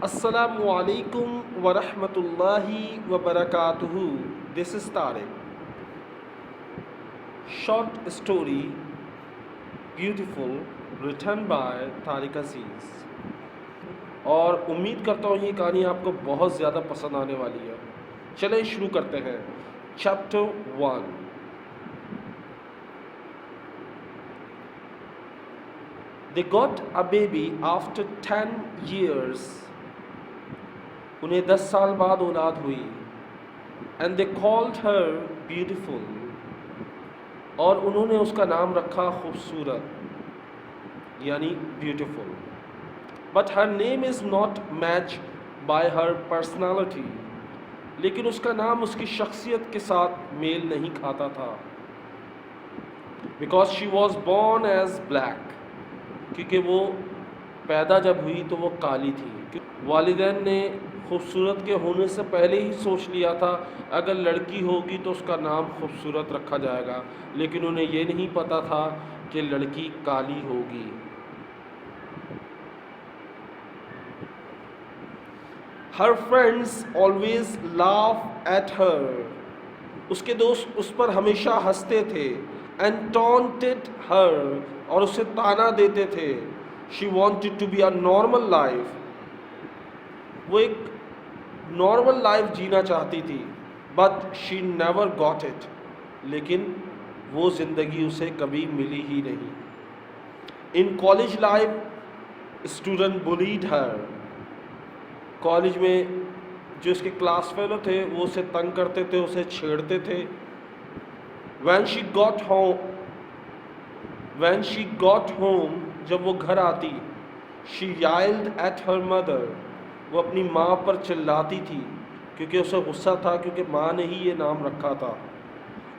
Assalamu alaikum wa rahmatullahi wa barakatuhu. This is Tariq. Short story, beautiful, written by Tariq Aziz. और उम्मीद करता हूँ ये कहानी आपको बहुत ज़्यादा पसंद आने वाली है। चलें शुरू करते हैं। Chapter 1। They got a baby after 10 years. उन्हें 10 साल बाद औलाद हुई। And they called her beautiful, और उन्होंने उसका नाम रखा खूबसूरत, यानी beautiful. But her name is not match by her personality, लेकिन उसका नाम उसकी शख्सियत के साथ मेल नहीं खाता था। Because she was born as black, क्योंकि वो पैदा जब हुई तो वो काली थी। वालिदैन ने खूबसूरत के होने से पहले ही सोच लिया था अगर लड़की होगी तो उसका नाम खूबसूरत रखा जाएगा, लेकिन उन्हें ये नहीं पता था कि लड़की काली होगी। हर friends always laugh at her, उसके दोस्त उस पर हमेशा हंसते थे। एंड टॉन्टेड हर, और उसे ताना देते थे। She wanted to be a normal life, वो एक नॉर्मल लाइफ जीना चाहती थी। But she never got it, लेकिन वो ज़िंदगी उसे कभी मिली ही नहीं। In college life student bullied her, college में जो उसके क्लास फेलो थे वो उसे तंग करते थे, उसे छेड़ते थे। व्हेन शी गॉट होम, जब वो घर आती, शी याइल्ड एट हर मदर, वो अपनी माँ पर चिल्लाती थी क्योंकि उसे गुस्सा था, क्योंकि माँ ने ही ये नाम रखा था।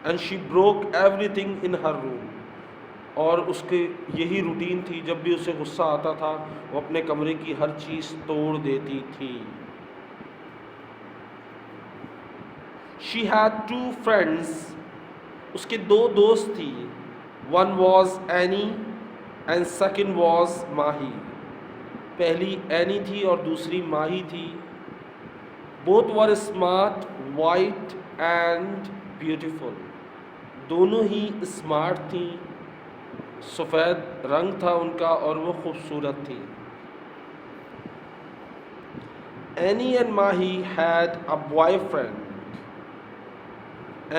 And she broke everything in her room, और उसके यही रूटीन थी, जब भी उसे गुस्सा आता था वो अपने कमरे की हर चीज़ तोड़ देती थी। शी हैड 2 फ्रेंड्स, उसके 2 दोस्त थी। One was Annie and second was Mahi, पहली एनी थी और दूसरी माही थी। Both were smart, white and beautiful, दोनों ही स्मार्ट थी, सफ़ेद रंग था उनका और वो खूबसूरत थी। Any and Mahi had a boyfriend,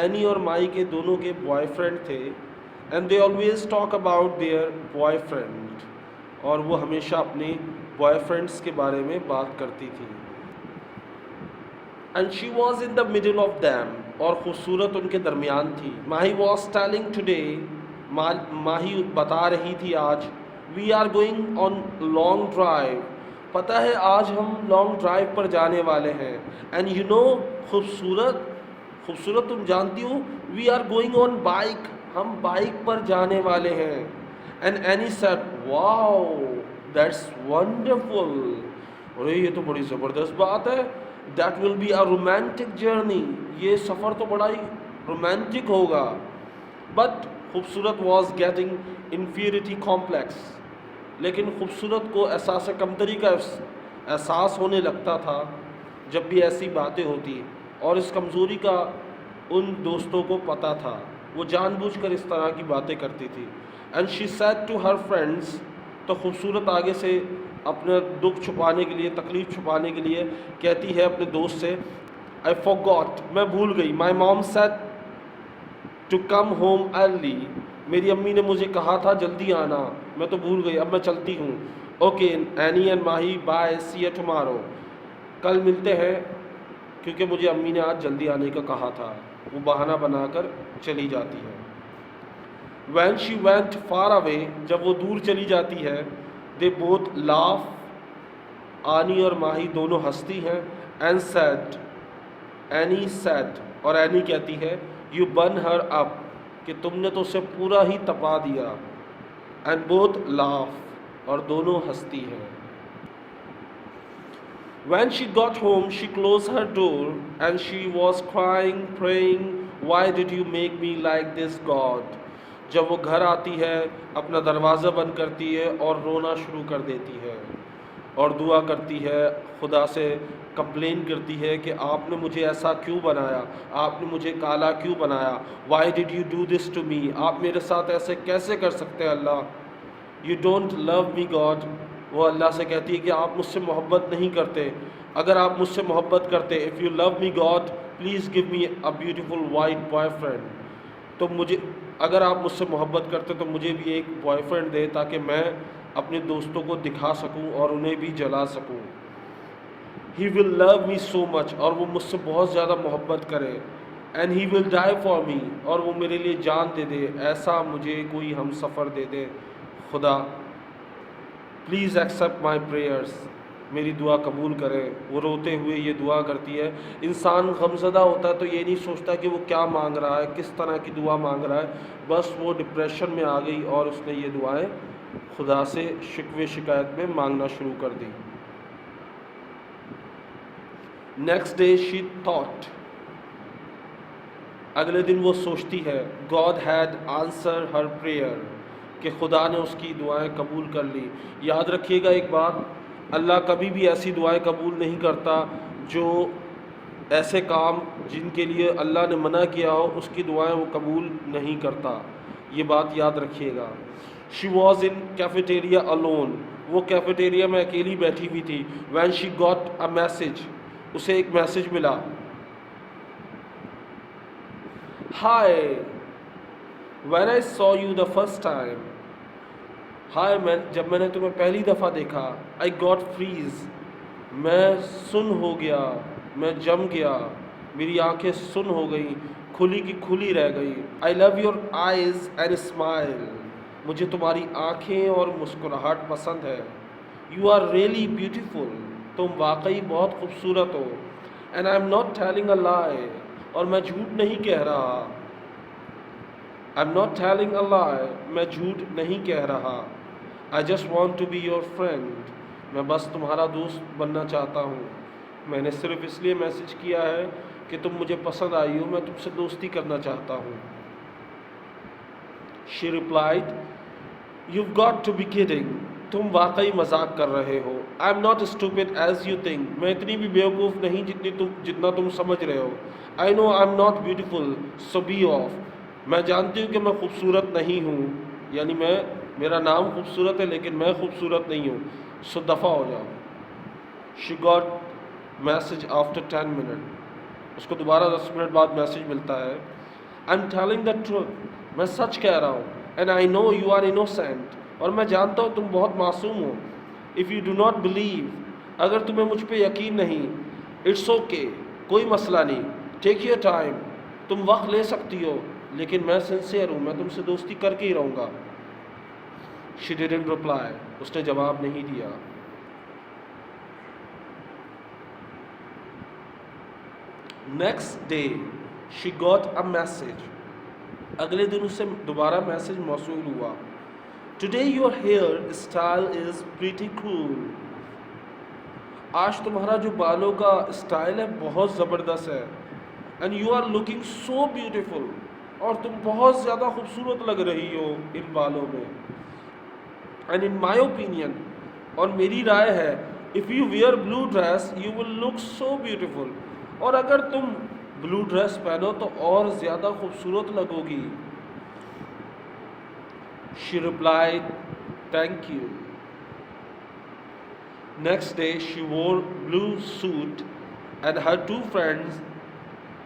any और माही के दोनों के बॉयफ्रेंड थे। And they always talk about their boyfriend, और वो हमेशा अपने बॉयफ्रेंड्स के बारे में बात करती थी। And she was in the middle of them, और खूबसूरत उनके दरमियान थी। Mahi was telling today, Mahi बता रही थी आज, we are going on long drive, पता है आज हम लॉन्ग ड्राइव पर जाने वाले हैं। एंड यू नो, खूबसूरत तुम जानती हो, we are going on bike, हम बाइक पर जाने वाले हैं। And Annie said, wow that's wonderful, अरे ये तो बड़ी ज़बरदस्त बात है। That will be a romantic journey, ये सफ़र तो बड़ा ही रोमांटिक होगा। But Khubsurat was getting inferiority complex, लेकिन खूबसूरत को एहसास कमतरी का एहसास होने लगता था जब भी ऐसी बातें होती, और इस कमज़ोरी का उन दोस्तों को पता था। वो जानबूझकर इस तरह की बातें करती थी। And she said to her friends, तो खूबसूरत आगे से अपना दुख छुपाने के लिए, तकलीफ़ छुपाने के लिए कहती है अपने दोस्त से, आई फॉरगॉट, मैं भूल गई। My mom said to come home early, मेरी अम्मी ने मुझे कहा था जल्दी आना, मैं तो भूल गई, अब मैं चलती हूँ। Okay Annie and Mahi, bye, see you tomorrow, कल मिलते हैं, क्योंकि मुझे अम्मी ने आज जल्दी आने का कहा था। वो बहाना बनाकर चली जाती है। When she went far away, जब वो दूर चली जाती है, they both laugh, आनी और माही दोनों हंसती हैं। And said, एनी said, और एनी कहती है, you burn her up, कि तुमने तो उसे पूरा ही तपा दिया। And both laugh, और दोनों हंसती हैं। When she got home, she closed her door and she was crying, praying, why did you make me like this, God? जब वो घर आती है अपना दरवाज़ा बंद करती है और रोना शुरू कर देती है। और दुआ करती है, खुदा से कंप्लेन करती है कि आपने मुझे ऐसा क्यों बनाया, आपने मुझे काला क्यों बनाया, why did you do this to me, आप मेरे साथ ऐसे कैसे कर सकते हैं Allah, you don't love me God. वो अल्लाह से कहती है कि आप मुझसे मोहब्बत नहीं करते, अगर आप मुझसे मोहब्बत करते, if you love me God please give me a beautiful white boyfriend, तो मुझे, अगर आप मुझसे मोहब्बत करते तो मुझे भी एक बॉयफ्रेंड दे ताकि मैं अपने दोस्तों को दिखा सकूं और उन्हें भी जला सकूं। He will love me so much, और वो मुझसे बहुत ज़्यादा मोहब्बत करे, and he will die for me, और वो मेरे लिए जान दे दे, ऐसा मुझे कोई हम सफ़र दे दे। खुदा प्लीज़ एक्सेप्ट माई प्रेयर्स, मेरी दुआ कबूल करें। वो रोते हुए ये दुआ करती है। इंसान गमज़दा होता है तो ये नहीं सोचता कि वो क्या मांग रहा है, किस तरह की दुआ मांग रहा है, बस वो डिप्रेशन में आ गई और उसने ये दुआएं खुदा से शिकवे शिकायत में मांगना शुरू कर दी। नेक्स्ट डे शी थॉट, अगले दिन वो सोचती है, God had answer her prayer, कि खुदा ने उसकी दुआएं कबूल कर ली। याद रखिएगा एक बात, अल्लाह कभी भी ऐसी दुआएं कबूल नहीं करता जो ऐसे काम जिनके लिए अल्लाह ने मना किया हो उसकी दुआएं वो कबूल नहीं करता, ये बात याद रखिएगा। She was in cafeteria alone, वो कैफेटेरिया में अकेली बैठी हुई थी। When she got a message, उसे एक मैसेज मिला, hi when I saw you the first time, hi जब मैंने तुम्हें पहली दफ़ा देखा, आई गॉट फ्रीज, मैं सुन हो गया, मैं जम गया, मेरी आंखें सुन हो गई, खुली की खुली रह गई। I love your eyes and smile, मुझे तुम्हारी आंखें और मुस्कुराहट पसंद है। यू आर रियली ब्यूटीफुल, तुम वाकई बहुत खूबसूरत हो। And I am not telling a lie, और मैं झूठ नहीं कह रहा। I am not telling a lie, मैं झूठ नहीं कह रहा। I just want to be your friend, मैं बस तुम्हारा दोस्त बनना चाहता हूँ। मैंने सिर्फ इसलिए मैसेज किया है कि तुम मुझे पसंद आई हो, मैं तुमसे दोस्ती करना चाहता हूँ। She replied, you've got to be kidding, तुम वाकई मजाक कर रहे हो। I am not stupid as you think, मैं इतनी भी बेवकूफ़ नहीं जितना तुम समझ रहे हो। I know I am not beautiful so be off, मैं जानती हूँ कि मैं खूबसूरत नहीं हूँ, यानी मेरा नाम खूबसूरत है लेकिन मैं खूबसूरत नहीं हूँ, सो दफ़ा हो जाओ। She got message after 10 minute, उसको दोबारा 10 मिनट बाद मैसेज मिलता है, I am telling the truth, मैं सच कह रहा हूँ, and I know you are innocent, और मैं जानता हूँ तुम बहुत मासूम हो। If you do not believe, अगर तुम्हें मुझ पे यकीन नहीं, इट्स ओके, कोई मसला नहीं, टेक योर टाइम, तुम वक्त ले सकती हो, लेकिन मैं सिंसियर हूँ, मैं तुमसे दोस्ती करके ही रहूँगा। शी डिडंट रिप्लाई, उसने जवाब नहीं दिया। Next day she got a message, अगले दिन उसे दोबारा मैसेज मौसूल हुआ, today your hair style is pretty cool, आज तुम्हारा जो बालों का स्टाइल है बहुत ज़बरदस्त है। And you are looking so beautiful, और तुम बहुत ज़्यादा खूबसूरत लग रही हो इन बालों में। एंड इन माई ओपिनियन, और मेरी राय है, if you wear blue dress you will look so beautiful, और अगर तुम ब्लू ड्रेस पहनो तो और ज़्यादा खूबसूरत लगोगी। She replied, thank you. Next day she wore blue suit and her two friends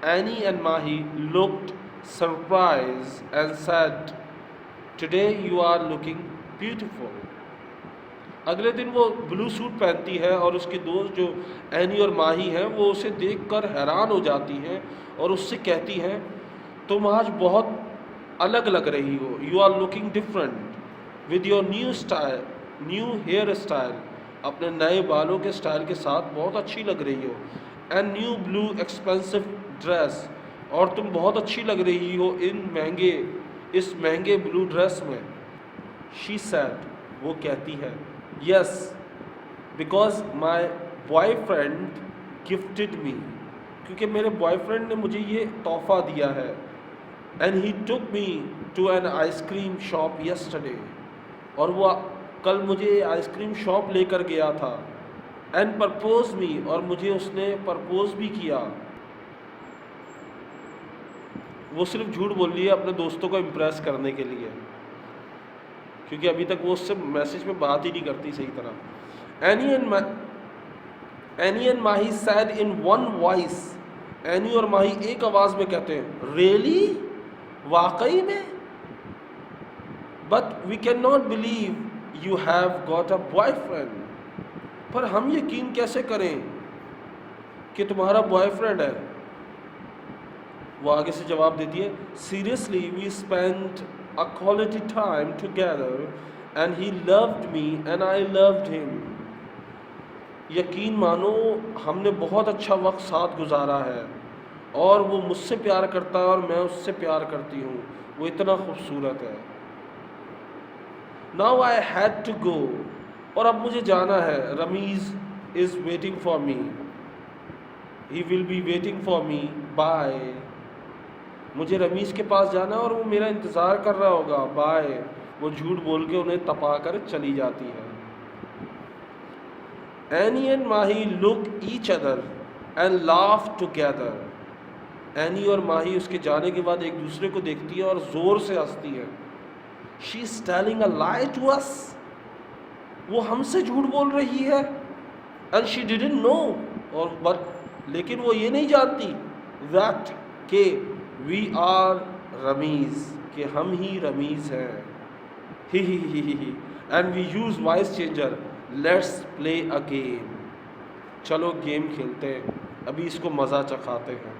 Annie and Mahi looked surprised and said, today you are looking beautiful. अगले दिन वो ब्लू सूट पहनती है और उसके दोस्त जो एनी और माही हैं वो उसे देखकर हैरान हो जाती हैं और उससे कहती हैं, तुम आज बहुत अलग लग रही हो, you are looking different with your new style, new hair style, अपने नए बालों के स्टाइल के साथ बहुत अच्छी लग रही हो। And new blue expensive dress, और तुम बहुत अच्छी लग रही हो इस महंगे ब्लू ड्रेस में। शी सैड, वो कहती है, yes because my boyfriend gifted me, क्योंकि मेरे बॉयफ्रेंड ने मुझे ये तोहफ़ा दिया है। And he took me to an ice cream shop yesterday, और वो कल मुझे आइसक्रीम शॉप लेकर गया था। एंड प्रपोज मी, और मुझे उसने प्रपोज भी किया। वो सिर्फ झूठ बोल रही है अपने दोस्तों को इम्प्रेस करने के लिए, क्योंकि अभी तक वो उससे मैसेज में बात ही नहीं करती सही तरह। Any and Mahi sad in one voice, any और माही एक आवाज में कहते हैं, रियली, वाकई में, but we can not believe you have got a boyfriend, पर हम यकीन कैसे करें कि तुम्हारा बॉयफ्रेंड है। वो आगे से जवाब देती है, seriously we spent a quality time together and he loved me and I loved him. यकीन मानो हमने बहुत अच्छा वक्त साथ गुजारा है, और वो मुझसे प्यार करता है और मैं उससे प्यार करती हूँ, वो इतना खूबसूरत है। Now I had to go, और अब मुझे जाना है। Rameez is waiting for me, he will be waiting for me, bye. मुझे रमीज के पास जाना है और वो मेरा इंतज़ार कर रहा होगा, बाय। वो झूठ बोल के उन्हें तपा कर चली जाती है। Any and Mahi look each other and laugh together. Any और माही उसके जाने के बाद एक दूसरे को देखती है और ज़ोर से हंसती है। She is telling a lie to us, वो हमसे झूठ बोल रही है। एंड शी डिडंट नो, और बट लेकिन वो ये नहीं जानती दैट के वी आर रमीज़, कि हम ही रमीज़ हैं। He and we use voice changer, let's play a game, चलो गेम खेलते हैं, अभी इसको मज़ा चखाते हैं।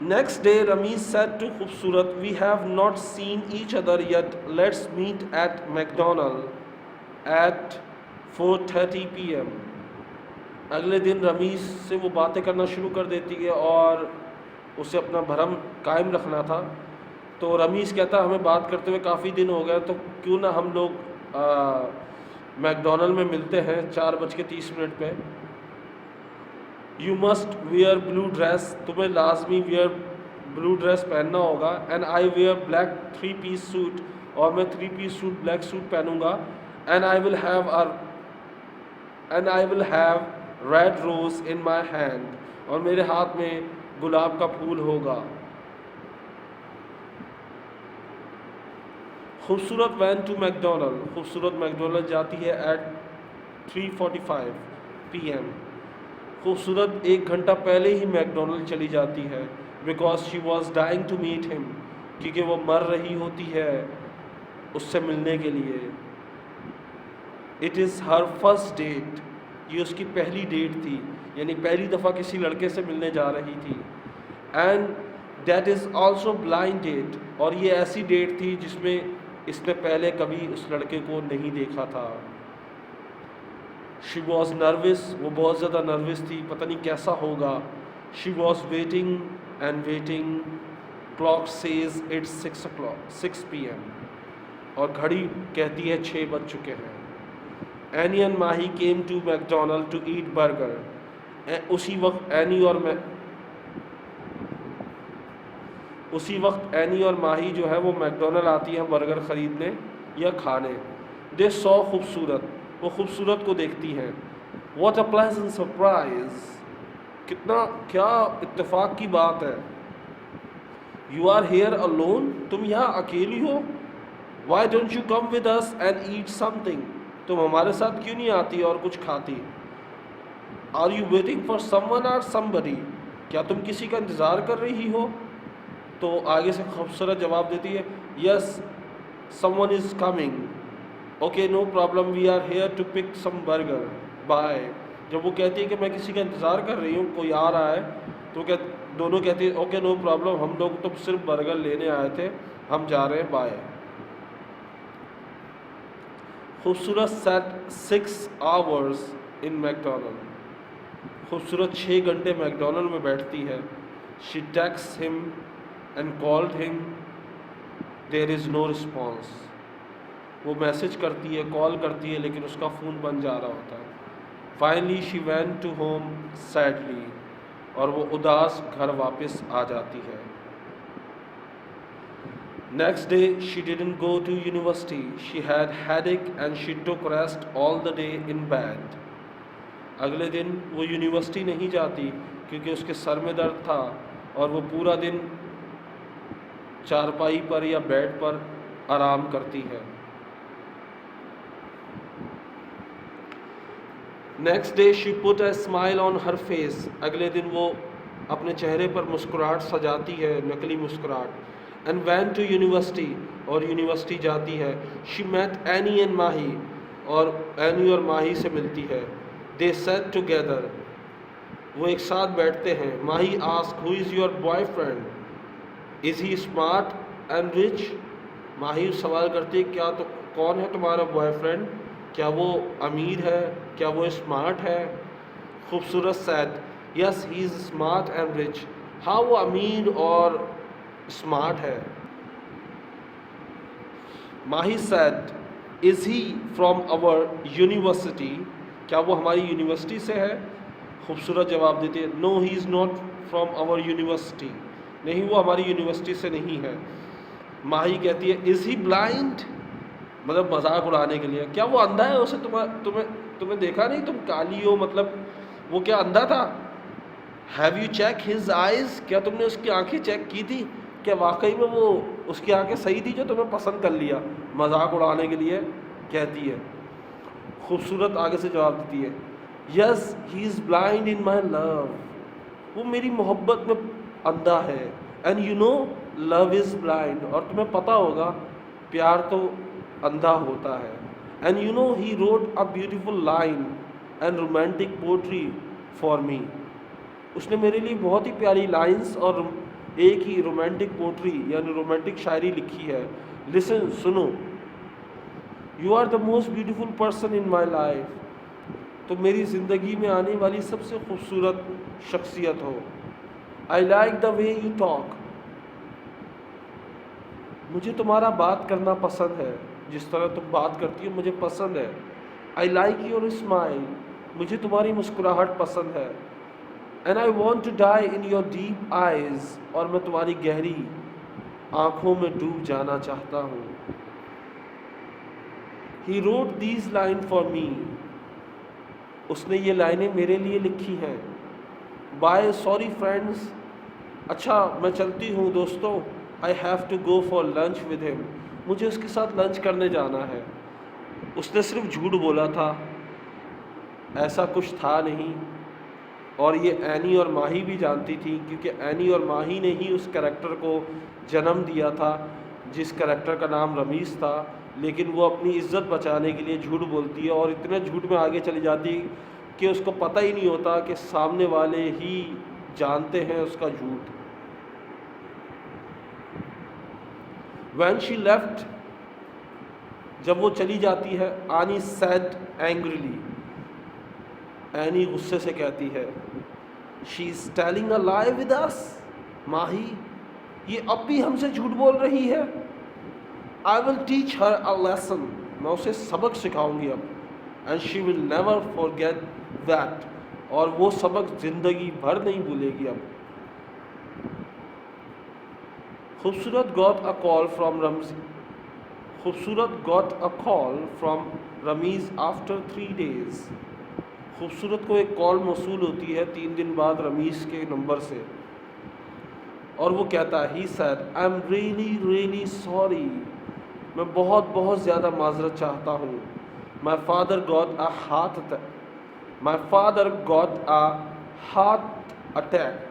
Next day, Ramesh said to Khubsurat, we have not seen each other yet. Let's meet at McDonald's at 4:30 p.m. अगले दिन रमीज से वो बातें करना शुरू कर देती है और उसे अपना भरम कायम रखना था। तो रमीज कहता हमें बात करते हुए काफ़ी दिन हो गए, तो क्यों ना हम लोग मैकडोनल्ड में मिलते हैं 4:30 पे। You must wear blue dress, तुम्हें लाजमी वेयर ब्लू ड्रेस पहनना होगा। And I wear black 3-piece suit, और मैं 3-piece सूट ब्लैक सूट पहनूंगा। And I will have red rose in my hand, और मेरे हाथ में गुलाब का फूल होगा। खूबसूरत वैन टू मैकडोनल्ड, खूबसूरत मैकडोनल्ड जाती है एट 3:45 PM। खूबसूरत 1 घंटा पहले ही मैकडोनल्ड चली जाती है, because she was dying to meet him, क्योंकि वो मर रही होती है उससे मिलने के लिए। It is her first date, ये उसकी पहली डेट थी, यानी पहली दफ़ा किसी लड़के से मिलने जा रही थी। And that is also blind date, और ये ऐसी डेट थी जिसमें इसने पहले कभी उस लड़के को नहीं देखा था। शी वॉज नर्वस, वो बहुत ज़्यादा नर्वस थी, पता नहीं कैसा होगा। She was waiting and waiting, clock says it's 6 PM, और घड़ी कहती है 6 बज चुके हैं। Annie and Mahi came to McDonald to eat burger. उसी वक्त एनी और माही जो है वो मैकडोनल्ड आती है बर्गर ख़रीदने या खाने। दे सॉ खूबसूरत, वो खूबसूरत को देखती हैं। वॉट अ प्लेजेंट सरप्राइज, क्या इत्तेफाक की बात है। यू आर हेयर अलोन, तुम यहाँ अकेली हो। Why don't you come with us and eat something, तुम हमारे साथ क्यों नहीं आती और कुछ खाती। Are you waiting for someone or somebody, क्या तुम किसी का इंतज़ार कर रही हो। तो आगे से खूबसूरत जवाब देती है, yes someone is coming, okay no problem, we are here to pick some burger, bye. जब वो कहती है कि मैं किसी का इंतज़ार कर रही हूँ, कोई आ रहा है, तो दोनों कहती है ओके नो प्रॉब्लम, हम लोग तो सिर्फ बर्गर लेने आए थे, हम जा रहे हैं, बाय। खूबसूरत सेट 6 hours इन मैकडोनल्ड, खूबसूरत 6 घंटे मैकडोनल्ड में बैठती है। She text him and called him, there is no response. वो मैसेज करती है, कॉल करती है, लेकिन उसका फ़ोन बंद जा रहा होता है। Finally she went to home sadly, और वो उदास घर वापस आ जाती है। Next day, she didn't go to university. She had headache and she took rest all the day in bed. अगले दिन वो यूनिवर्सिटी नहीं जाती क्योंकि उसके सर में दर्द था और वो पूरा दिन चारपाई पर या बेड पर आराम करती है. Next day she put a smile on her face. अगले दिन वो अपने चेहरे पर मुस्कुराहट सजाती है, नकली मुस्कुराहट. एंड went टू यूनिवर्सिटी, और यूनिवर्सिटी जाती है. शी met एनी एंड माही, और एनी और माही से मिलती है. दे sat टुगेदर, वो एक साथ बैठते हैं. Mahi asked, who is your boyfriend, is he smart and rich. Mahi सवाल करती है, क्या तो कौन है तुम्हारा बॉयफ्रेंड, क्या वो अमीर है, क्या वो स्मार्ट है. खूबसूरत said, yes he is smart and rich. हाँ वो अमीर और स्मार्ट है. Mahi said, is he from our university, क्या वो हमारी यूनिवर्सिटी से है. खूबसूरत जवाब देती है, no he is not from our university, नहीं वो हमारी यूनिवर्सिटी से नहीं है. माही कहती है, इज़ ही ब्लाइंड, मतलब मजाक उड़ाने के लिए, क्या वो अंधा है, उसे तुम्हें देखा नहीं, तुम काली हो, मतलब वो क्या अंधा था. Have you check his eyes, क्या तुमने उसकी आंखें चेक की थी, क्या वाकई में वो उसकी आंखें सही थी जो तुम्हें पसंद कर लिया. मजाक उड़ाने के लिए कहती है. खूबसूरत आगे से जवाब देती है, yes he is blind in my love, वो मेरी मोहब्बत में अंधा है. And you know love is blind, और तुम्हें पता होगा प्यार तो अंधा होता है. And you know he wrote a beautiful line and romantic poetry for me, उसने मेरे लिए बहुत ही प्यारी लाइंस और एक ही रोमांटिक पोट्री यानी रोमांटिक शायरी लिखी है. लिसन, सुनो. You are the most beautiful person in my life, तो मेरी ज़िंदगी में आने वाली सबसे खूबसूरत शख्सियत हो. I like the way you talk, मुझे तुम्हारा बात करना पसंद है, जिस तरह तुम बात करती हो मुझे पसंद है. आई लाइक योर स्माइल, मुझे तुम्हारी मुस्कुराहट पसंद है. And I want to die in your deep eyes, और मैं तुम्हारी गहरी आँखों में डूब जाना चाहता हूँ. He wrote these line for me, उसने ये लाइनें मेरे लिए लिखी हैं. बाय सॉरी फ्रेंड्स, अच्छा मैं चलती हूँ दोस्तों. I have to go for lunch with him, मुझे उसके साथ लंच करने जाना है. उसने सिर्फ झूठ बोला था, ऐसा कुछ था नहीं. और ये एनी और माही भी जानती थी, क्योंकि एनी और माही ने ही उस कैरेक्टर को जन्म दिया था जिस कैरेक्टर का नाम रमीज़ था. लेकिन वो अपनी इज्जत बचाने के लिए झूठ बोलती है, और इतने झूठ में आगे चली जाती है कि उसको पता ही नहीं होता कि सामने वाले ही जानते हैं उसका झूठ. When she left, जब वो चली जाती है, आनी said angrily, एनी गुस्से से कहती है, she is telling a lie with us. Mahi ये अब भी हमसे झूठ बोल रही है. I will teach her a lesson, मैं उसे सबक सिखाऊंगी अब. And she will never forget that, और वो सबक ज़िंदगी भर नहीं भूलेगी अब. खूबसूरत got a call from Rameez after 3 days. खूबसूरत को एक कॉल मौसूल होती है 3 दिन बाद रमीज़ के नंबर से, और वो कहता है, he said, I am really sorry, मैं बहुत ज़्यादा माजरत चाहता हूँ. My father got a heart attack,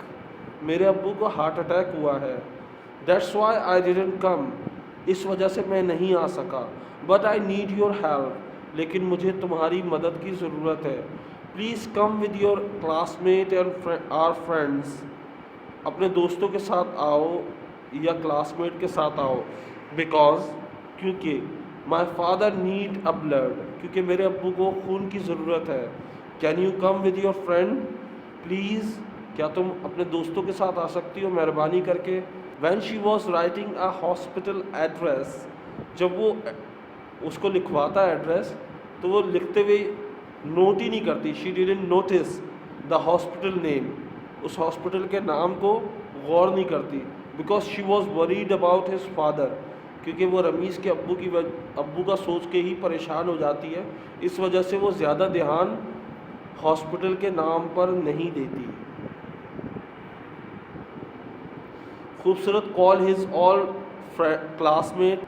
मेरे अब्बू को हार्ट अटैक हुआ है. That's why I didn't come, इस वजह से मैं नहीं आ सका. But I need your help, लेकिन मुझे तुम्हारी मदद की ज़रूरत है. Please come with your classmate and our friends, अपने दोस्तों के साथ आओ या क्लासमेट के साथ आओ. बिकॉज, क्योंकि my father need a blood, क्योंकि मेरे अब्बू को खून की ज़रूरत है. Can you come with your friend please, क्या तुम अपने दोस्तों के साथ आ सकती हो मेहरबानी करके. When she was writing a hospital address, जब वो उसको लिखवाता है एड्रेस, तो वो लिखते हुए नोट ही नहीं करती. She didn't notice the hospital name, उस हॉस्पिटल के नाम को गौर नहीं करती. Because she was worried about his father, क्योंकि वो रमीज़ के अब्बू का सोच के ही परेशान हो जाती है, इस वजह से वो ज़्यादा ध्यान हॉस्पिटल के नाम पर नहीं देती। खूबसूरत कॉल हिज ऑल क्लासमेट,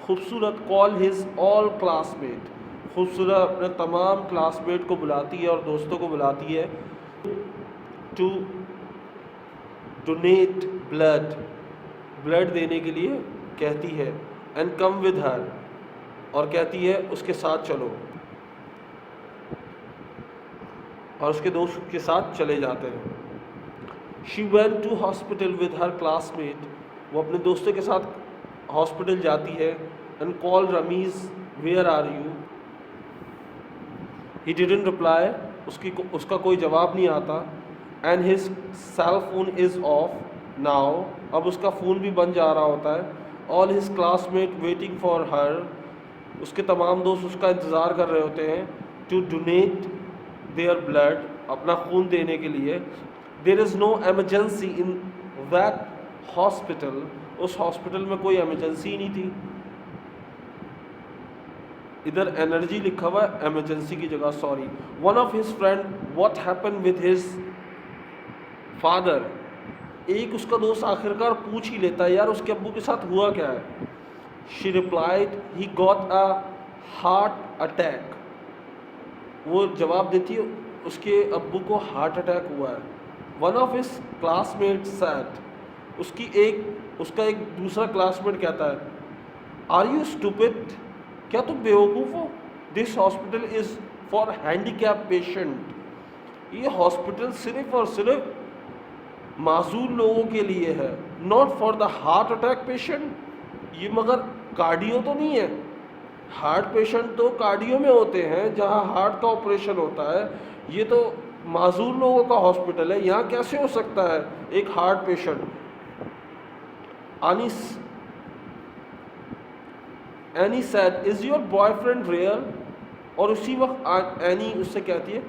खूबसूरत कॉल हिज ऑल क्लासमेट, खूबसूरत अपने तमाम क्लासमेट को बुलाती है और दोस्तों को बुलाती है टू डोनेट ब्लड, ब्लड देने के लिए कहती है, एंड कम विद हर, और कहती है उसके साथ चलो, और उसके दोस्त के साथ चले जाते हैं। She went to hospital with her classmate, वो अपने दोस्तों के साथ हॉस्पिटल जाती है, and call Rameez where are you, he didn't reply, उसका कोई जवाब नहीं आता, and his cell phone is off now, अब उसका फ़ोन भी बंद जा रहा होता है। All his classmate waiting for her, उसके तमाम दोस्त उसका इंतज़ार कर रहे होते हैं, टू डोनेट देयर ब्लड, अपना खून देने के लिए। There is no emergency in that hospital, उस हॉस्पिटल में कोई एमरजेंसी नहीं थी। इधर एनर्जी लिखा हुआ है, एमरजेंसी की जगह sorry. One of his friend what happen with his father, एक उसका दोस्त आखिरकार पूछ ही लेता है, यार उसके अब्बू के साथ हुआ क्या है। She replied he got a heart attack, वो जवाब देती है उसके अब्बू को हार्ट अटैक हुआ है। One of his classmate sad, उसका एक दूसरा क्लासमेट कहता है, आर यू स्टूपिड, क्या तुम बेवकूफ़ हो, this hospital is for handicap patient, ये हॉस्पिटल सिर्फ और सिर्फ माजूर लोगों के लिए है, not for the heart attack patient. ये मगर कार्डियो तो नहीं है, हार्ट पेशेंट तो कार्डियो में होते हैं जहां हार्ट का ऑपरेशन होता है, ये तो माजूर लोगों का हॉस्पिटल है, यहाँ कैसे हो सकता है एक heart patient. Any sad is your boyfriend real, और उसी वक्त एनी उससे कहती है,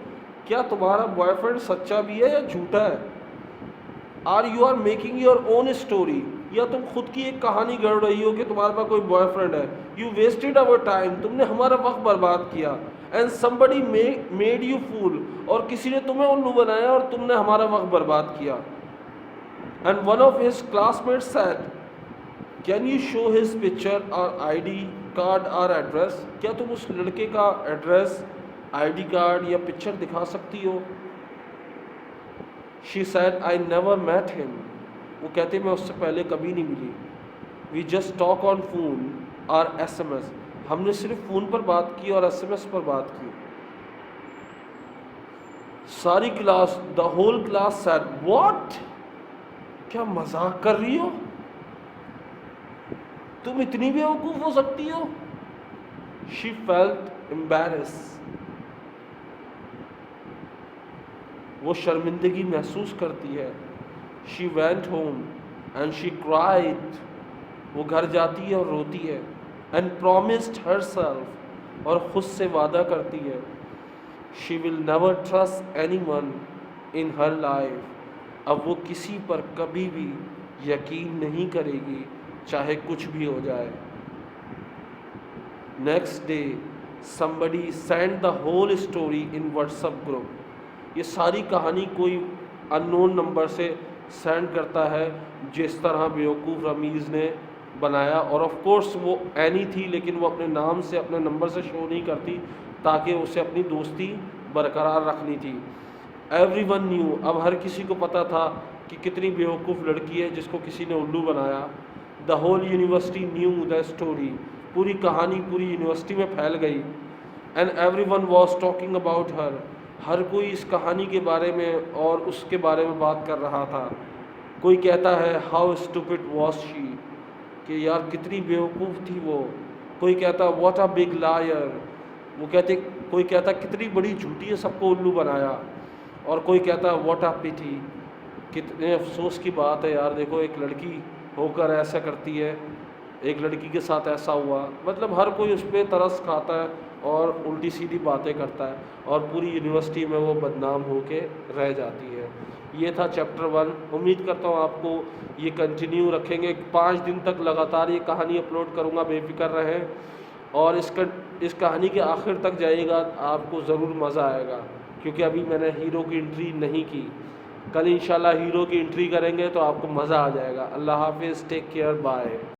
क्या तुम्हारा बॉयफ्रेंड सच्चा भी है या झूठा है। Are you are making your own story, या तुम खुद की एक कहानी गढ़ रही हो कि तुम्हारे पास कोई बॉयफ्रेंड है। यू वेस्टेड अवर टाइम, तुमने हमारा वक्त बर्बाद किया। And somebody made you fool, और किसी ने तुम्हें उल्लू बनाया और तुमने हमारा वक्त बर्बाद किया। And one of his classmate said can you show his picture और ID कार्ड और एड्रेस, क्या तुम उस लड़के का एड्रेस, ID कार्ड या पिक्चर दिखा सकती हो। She said I never met him, वो कहते मैं उससे पहले कभी नहीं मिली। We just talk on phone और SMS, हमने सिर्फ फ़ोन पर बात की और SMS पर बात की। सारी class, the whole class said what, क्या मजाक कर रही हो, तुम इतनी बेवकूफ़ हो सकती हो। शी फेल्ट एम्बैरेस, वो शर्मिंदगी महसूस करती है। She went home and she cried, वो घर जाती है और रोती है। एंड प्रॉमिस्ड हरसेल्फ, और खुद से वादा करती है, she will never trust anyone in her life, अब वो किसी पर कभी भी यकीन नहीं करेगी चाहे कुछ भी हो जाए। Next day somebody sent the whole story in WhatsApp group, ये सारी कहानी कोई अननोन नंबर से सेंड करता है जिस तरह बेवकूफ़ रमीज़ ने बनाया। और ऑफ कोर्स वो एनी थी, लेकिन वो अपने नाम से, अपने नंबर से शो नहीं करती ताकि उसे अपनी दोस्ती बरकरार रखनी थी। एवरीवन न्यू, अब हर किसी को पता था कि कितनी बेवकूफ़ लड़की है जिसको किसी ने उल्लू बनाया। The whole university knew the story, पूरी कहानी पूरी यूनिवर्सिटी में फैल गई। And everyone was talking about her, हर कोई इस कहानी के बारे में और उसके बारे में बात कर रहा था। कोई कहता है हाउ स्टूपिड वाज शी, कि यार कितनी बेवकूफ़ थी वो। कोई कहता व्हाट अ बिग लायर, कोई कहता कितनी बड़ी झूठी है, सबको उल्लू बनाया। और कोई कहता व्हाट अ पिटी, कितने अफसोस की बात है यार, देखो एक लड़की होकर ऐसा करती है, एक लड़की के साथ ऐसा हुआ। मतलब हर कोई उस पर तरस खाता है और उल्टी सीधी बातें करता है और पूरी यूनिवर्सिटी में वो बदनाम होके रह जाती है। ये था चैप्टर 1। उम्मीद करता हूँ आपको ये कंटिन्यू रखेंगे, 5 दिन तक लगातार ये कहानी अपलोड करूँगा, बेफिक्र रहें। और इस कहानी के आखिर तक जाइएगा, आपको ज़रूर मज़ा आएगा, क्योंकि अभी मैंने हीरो की एंट्री नहीं की। कल इंशाल्लाह हीरो की एंट्री करेंगे तो आपको मज़ा आ जाएगा। अल्लाह हाफिज़, टेक केयर, बाय।